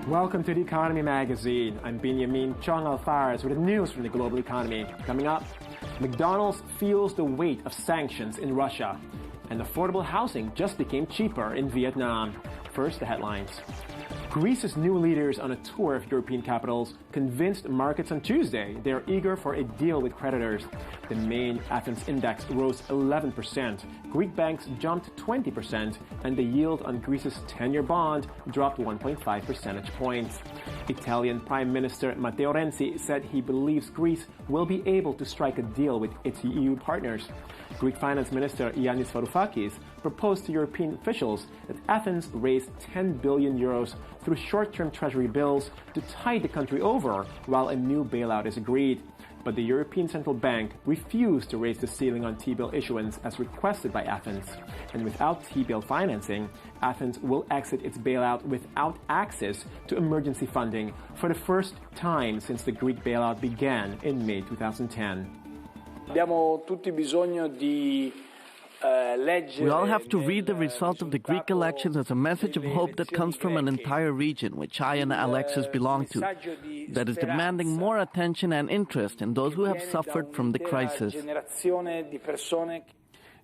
Welcome to The Economy Magazine. I'm Binyamin, Tjong-Alvares with the news from the global economy. Coming up, McDonald's feels the weight of sanctions in Russia, and affordable housing just became cheaper in Vietnam. First, the headlines. Greece's new leaders on a tour of European capitals convinced markets on Tuesday they're eager for a deal with creditors. The main Athens index rose 11%, Greek banks jumped 20%, and the yield on Greece's 10-year bond dropped 1.5 percentage points. Italian Prime Minister Matteo Renzi said he believes Greece will be able to strike a deal with its EU partners. Greek Finance Minister Yanis Varoufakis proposed to European officials that Athens raise 10 billion euros through short-term treasury bills to tide the country over while a new bailout is agreed. But the European Central Bank refused to raise the ceiling on T-bill issuance as requested by Athens. And without T-bill financing, Athens will exit its bailout without access to emergency funding for the first time since the Greek bailout began in May 2010. We all have to read the result of the Greek elections as a message of hope that comes from an entire region, which I and Alexis belong to, that is demanding more attention and interest in those who have suffered from the crisis.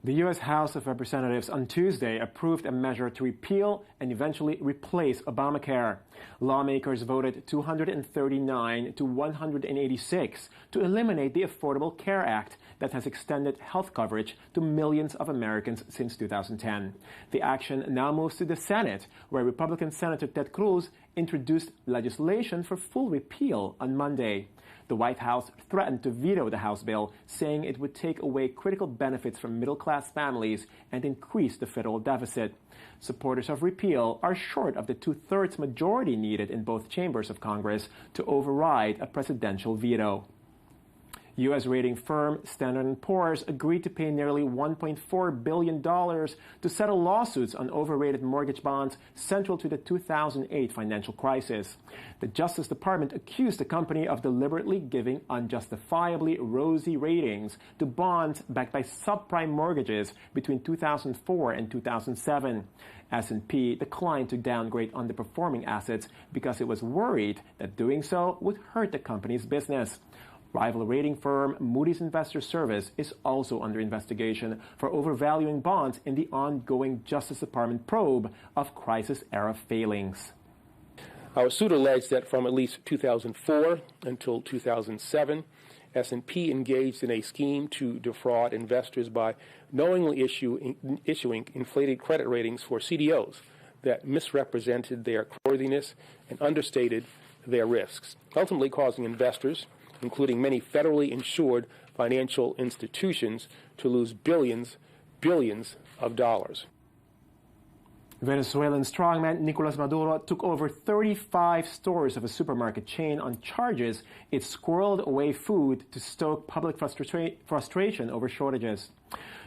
The U.S. House of Representatives on Tuesday approved a measure to repeal and eventually replace Obamacare. Lawmakers voted 239 to 186 to eliminate the Affordable Care Act that has extended health coverage to millions of Americans since 2010. The action now moves to the Senate, where Republican Senator Ted Cruz introduced legislation for full repeal on Monday. The White House threatened to veto the House bill, saying it would take away critical benefits from middle-class families and increase the federal deficit. Supporters of repeal are short of the two-thirds majority needed in both chambers of Congress to override a presidential veto. U.S. rating firm Standard & Poor's agreed to pay nearly $1.4 billion to settle lawsuits on overrated mortgage bonds central to the 2008 financial crisis. The Justice Department accused the company of deliberately giving unjustifiably rosy ratings to bonds backed by subprime mortgages between 2004 and 2007. S&P declined to downgrade underperforming assets because it was worried that doing so would hurt the company's business. Rival rating firm Moody's Investor Service is also under investigation for overvaluing bonds in the ongoing Justice Department probe of crisis-era failings. Our suit alleged that from at least 2004 until 2007, S&P engaged in a scheme to defraud investors by knowingly issuing inflated credit ratings for CDOs that misrepresented their creditworthiness and understated their risks, ultimately causing investors, including many federally insured financial institutions, to lose billions of dollars. Venezuelan strongman Nicolas Maduro took over 35 stores of a supermarket chain on charges it squirreled away food to stoke public frustration over shortages.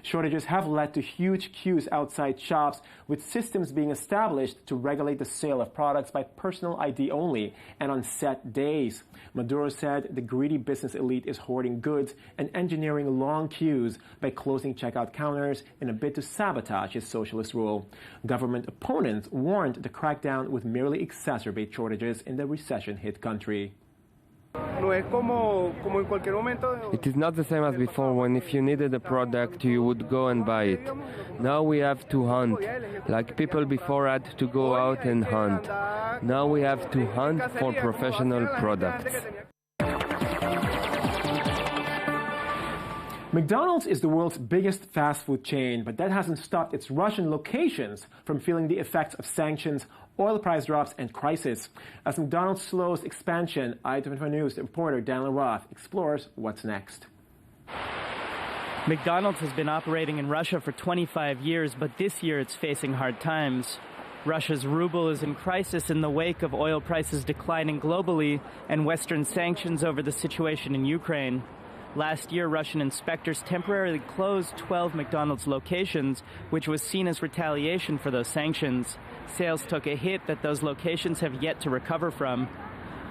Shortages have led to huge queues outside shops, with systems being established to regulate the sale of products by personal ID only and on set days. Maduro said the greedy business elite is hoarding goods and engineering long queues by closing checkout counters in a bid to sabotage his socialist rule. Government opponents warned the crackdown would merely exacerbate shortages in the recession-hit country. It is not the same as before, when if you needed a product, you would go and buy it. Now we have to hunt, like people before had to go out and hunt. Now we have to hunt for professional products. McDonald's is the world's biggest fast food chain, but that hasn't stopped its Russian locations from feeling the effects of sanctions, oil price drops, and crisis. As McDonald's slows expansion, i24 News reporter Daniel Roth explores what's next. McDonald's has been operating in Russia for 25 years, but this year it's facing hard times. Russia's ruble is in crisis in the wake of oil prices declining globally and Western sanctions over the situation in Ukraine. Last year, Russian inspectors temporarily closed 12 McDonald's locations, which was seen as retaliation for those sanctions. Sales took a hit that those locations have yet to recover from.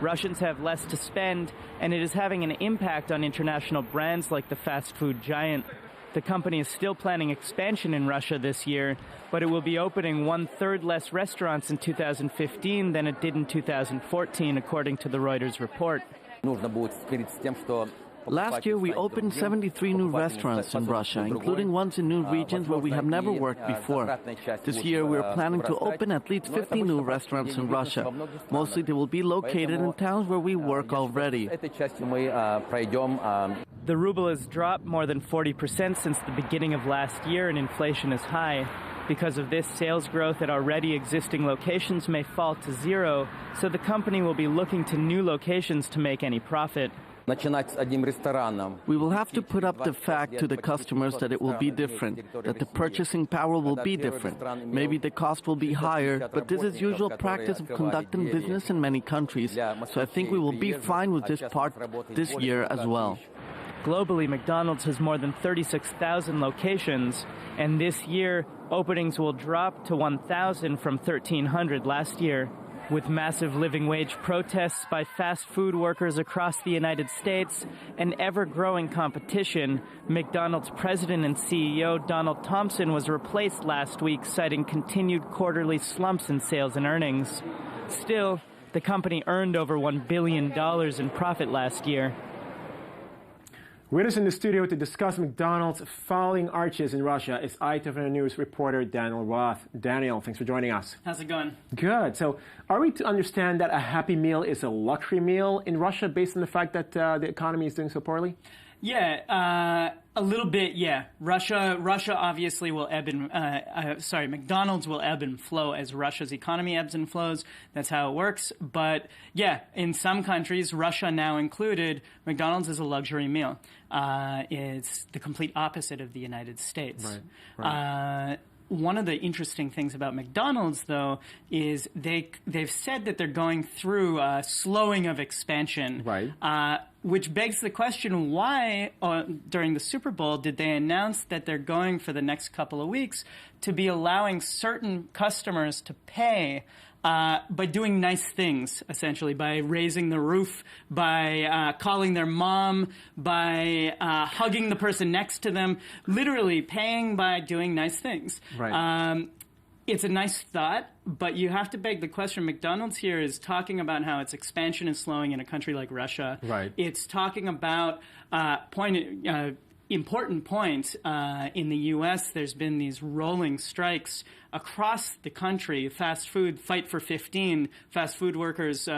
Russians have less to spend, and it is having an impact on international brands like the fast food giant. The company is still planning expansion in Russia this year, but it will be opening 1/3 less restaurants in 2015 than it did in 2014, according to the Reuters report. Last year, we opened 73 new restaurants in Russia, including ones in new regions where we have never worked before. This year, we are planning to open at least 50 new restaurants in Russia. Mostly they will be located in towns where we work already. The ruble has dropped more than 40% since the beginning of last year, and inflation is high. Because of this, sales growth at already existing locations may fall to zero, so the company will be looking to new locations to make any profit. We will have to put up the fact to the customers that it will be different, that the purchasing power will be different. Maybe the cost will be higher, but this is usual practice of conducting business in many countries, so I think we will be fine with this part this year as well. Globally, McDonald's has more than 36,000 locations, and this year, openings will drop to 1,000 from 1,300 last year. With massive living wage protests by fast food workers across the United States and ever-growing competition, McDonald's president and CEO Donald Thompson was replaced last week, citing continued quarterly slumps in sales and earnings. Still, the company earned over $1 billion in profit last year. With us in the studio to discuss McDonald's falling arches in Russia is ITV News reporter Daniel Roth. Daniel, thanks for joining us. How's it going? Good. So are we to understand that a Happy Meal is a luxury meal in Russia based on the fact that the economy is doing so poorly? Yeah, a little bit, yeah. Russia obviously will McDonald's will ebb and flow as Russia's economy ebbs and flows. That's how it works. But yeah, in some countries, Russia now included, McDonald's is a luxury meal. It's the complete opposite of the United States. Right. One of the interesting things about McDonald's, though, is they've said that they're going through a slowing of expansion. Right. Which begs the question, why, during the Super Bowl, did they announce that they're going for the next couple of weeks to be allowing certain customers to pay by doing nice things, essentially, by raising the roof, by calling their mom, by hugging the person next to them, literally paying by doing nice things. Right. It's a nice thought, but you have to beg the question. McDonald's here is talking about how its expansion is slowing in a country like Russia. Right. It's talking about important points. In the U.S., there's been these rolling strikes across the country. Fast food, Fight for 15, fast food workers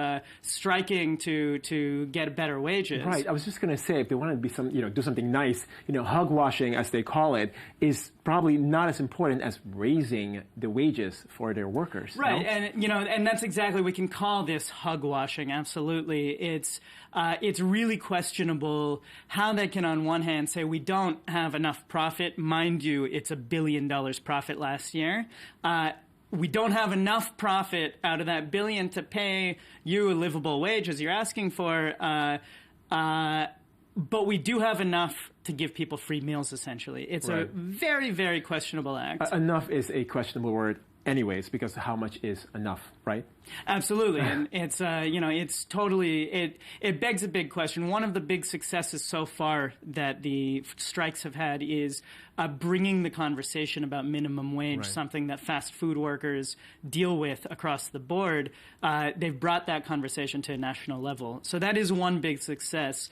striking to get better wages. Right. I was just going to say, if they want to be do something nice, hug washing, as they call it, is probably not as important as raising the wages for their workers. Right. No? And that's exactly, we can call this hug washing. Absolutely. It's really questionable how they can, on one hand, say we don't have enough profit. Mind you, it's $1 billion profit last year. We don't have enough profit out of that billion to pay you a livable wage as you're asking for, but we do have enough to give people free meals, essentially. It's right. a very, very questionable act. Enough is a questionable word anyways, because how much is enough, right? Absolutely. And it's, it's totally, it begs a big question. One of the big successes so far that the strikes have had is bringing the conversation about minimum wage, right. something that fast food workers deal with across the board. They've brought that conversation to a national level. So that is one big success.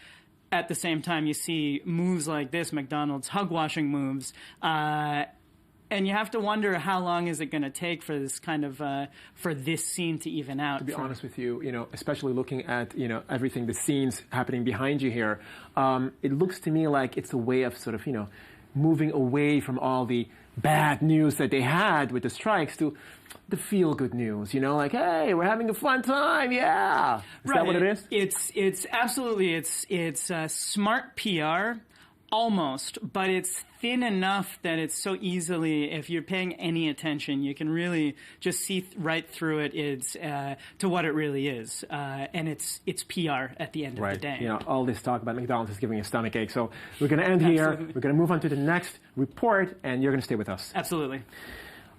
At the same time, you see moves like this, McDonald's hug-washing moves, and you have to wonder how long is it going to take for this kind of for this scene to even out. To be honest with you, especially looking at everything, the scenes happening behind you here, it looks to me like it's a way of sort of moving away from all the bad news that they had with the strikes to the feel-good news. Like, hey, we're having a fun time, yeah. Is that what it is? It's absolutely it's smart PR. Almost, but it's thin enough that it's so easily, if you're paying any attention, you can really just see right through it. It's to what it really is, and it's PR at the end of the day. All this talk about McDonald's is giving you a stomach ache. So we're going to end here. We're going to move on to the next report, and you're going to stay with us. Absolutely.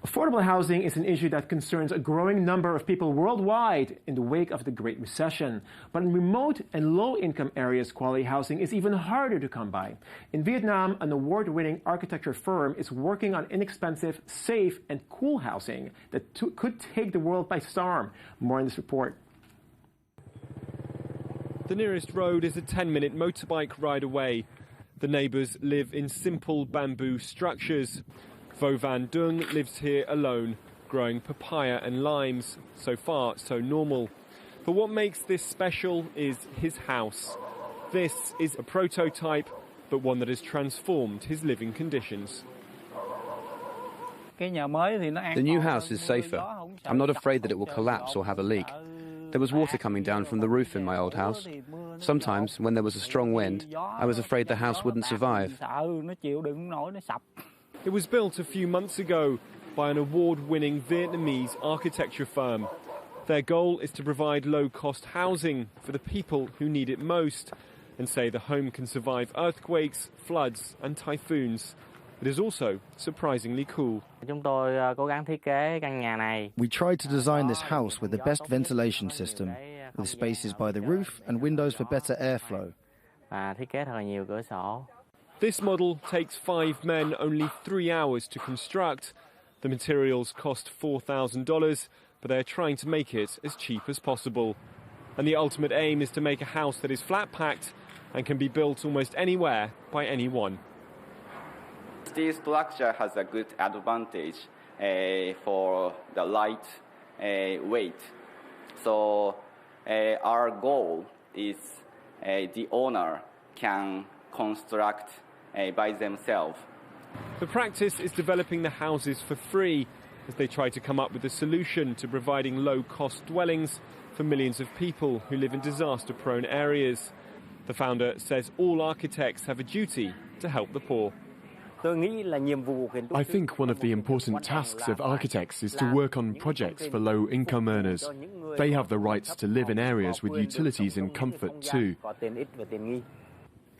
Affordable housing is an issue that concerns a growing number of people worldwide in the wake of the Great Recession. But in remote and low-income areas, quality housing is even harder to come by. In Vietnam, an award-winning architecture firm is working on inexpensive, safe, and cool housing that could take the world by storm. More in this report. The nearest road is a 10-minute motorbike ride away. The neighbours live in simple bamboo structures. Vo Van Dung lives here alone, growing papaya and limes. So far, so normal. But what makes this special is his house. This is a prototype, but one that has transformed his living conditions. The new house is safer. I'm not afraid that it will collapse or have a leak. There was water coming down from the roof in my old house. Sometimes, when there was a strong wind, I was afraid the house wouldn't survive. It was built a few months ago by an award-winning Vietnamese architecture firm. Their goal is to provide low-cost housing for the people who need it most and say the home can survive earthquakes, floods and typhoons. It is also surprisingly cool. We tried to design this house with the best ventilation system, with spaces by the roof and windows for better airflow. This model takes 5 men only 3 hours to construct. The materials cost $4,000, but they're trying to make it as cheap as possible. And the ultimate aim is to make a house that is flat-packed and can be built almost anywhere by anyone. Steel structure has a good advantage for the light weight. So our goal is the owner can construct by themselves. The practice is developing the houses for free as they try to come up with a solution to providing low-cost dwellings for millions of people who live in disaster-prone areas. The founder says all architects have a duty to help the poor. I think one of the important tasks of architects is to work on projects for low-income earners. They have the rights to live in areas with utilities and comfort too.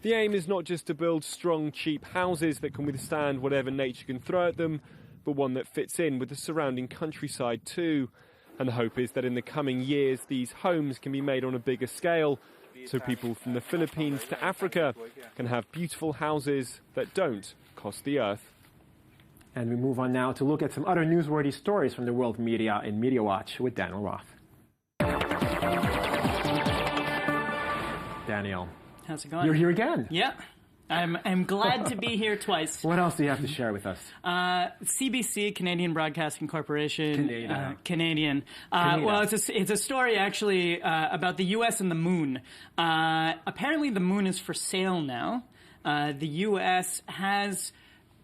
The aim is not just to build strong, cheap houses that can withstand whatever nature can throw at them, but one that fits in with the surrounding countryside too. And the hope is that in the coming years, these homes can be made on a bigger scale, so people from the Philippines to Africa can have beautiful houses that don't cost the earth. And we move on now to look at some other newsworthy stories from the world media in Media Watch with Daniel Roth. Daniel. How's it going? You're here again. Yeah. I'm glad to be here twice. What else do you have to share with us? CBC, Canadian Broadcasting Corporation. Canadian. Well, it's a story actually about the U.S. and the moon. Apparently the moon is for sale now. The U.S. has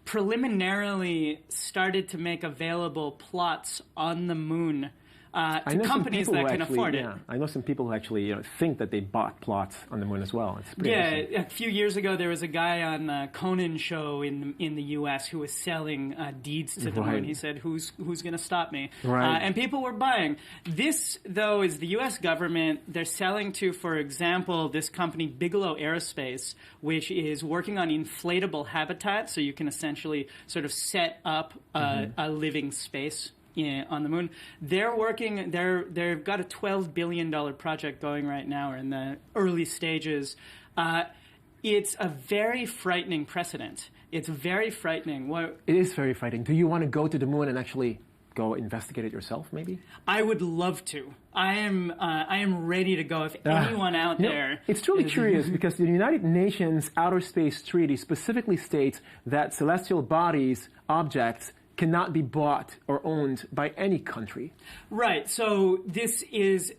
preliminarily started to make available plots on the moon to companies that can afford it. I know some people who actually think that they bought plots on the moon as well. It's pretty interesting. A few years ago there was a guy on the Conan show in the U.S. who was selling deeds to the moon. He said, "Who's going to stop me?" And people were buying. This, though, is the U.S. government. They're selling to, for example, this company Bigelow Aerospace, which is working on inflatable habitat, so you can essentially sort of set up a living space on the moon. They're working. They've got a $12 billion project going right now, or in the early stages. It's a very frightening precedent. It's very frightening. It is very frightening. Do you want to go to the moon and actually go investigate it yourself, maybe? I would love to. I am ready to go if anyone out there... It's truly curious because the United Nations Outer Space Treaty specifically states that celestial bodies, objects, cannot be bought or owned by any country. Right. So this is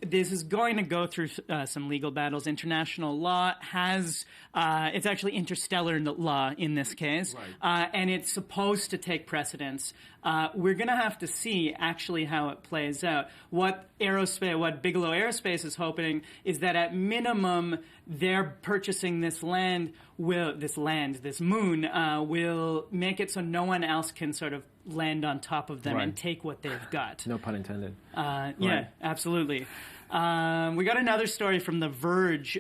going to go through some legal battles. International law has it's actually interstellar law in this case, and it's supposed to take precedence. We're going to have to see actually how it plays out. What Bigelow Aerospace is hoping is that at minimum they're purchasing this moon will make it so no one else can sort of land on top of them and take what they've got. No pun intended. Yeah, absolutely. We got another story from The Verge.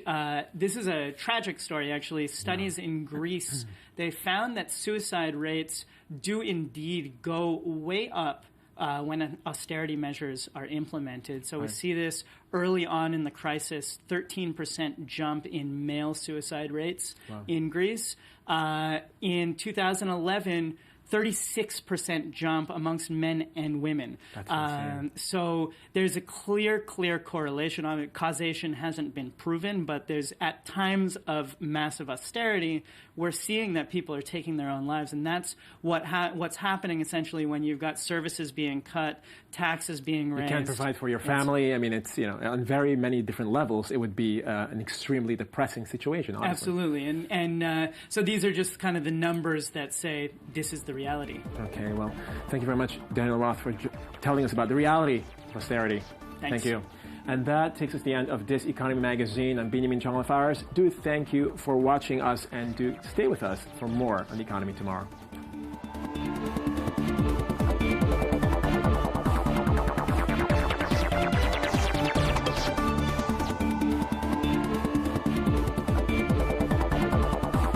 This is a tragic story, actually. Studies in Greece, they found that suicide rates do indeed go way up when austerity measures are implemented. So we see this early on in the crisis, 13% jump in male suicide rates in Greece. In 2011, 36% jump amongst men and women. That's insane. So there's a clear correlation. I mean, causation hasn't been proven, but there's at times of massive austerity, we're seeing that people are taking their own lives, and that's what's happening essentially when you've got services being cut, taxes being raised. You can't provide for your family. I mean, it's, on very many different levels, it would be an extremely depressing situation, honestly. Absolutely, and so these are just kind of the numbers that say this is the reality. Okay, well, thank you very much, Daniel Roth, for telling us about the reality of austerity. Thanks. Thank you. And that takes us to the end of this Economy Magazine. I'm Binyamin Tjong-Alvares. Do thank you for watching us, and do stay with us for more on the economy tomorrow.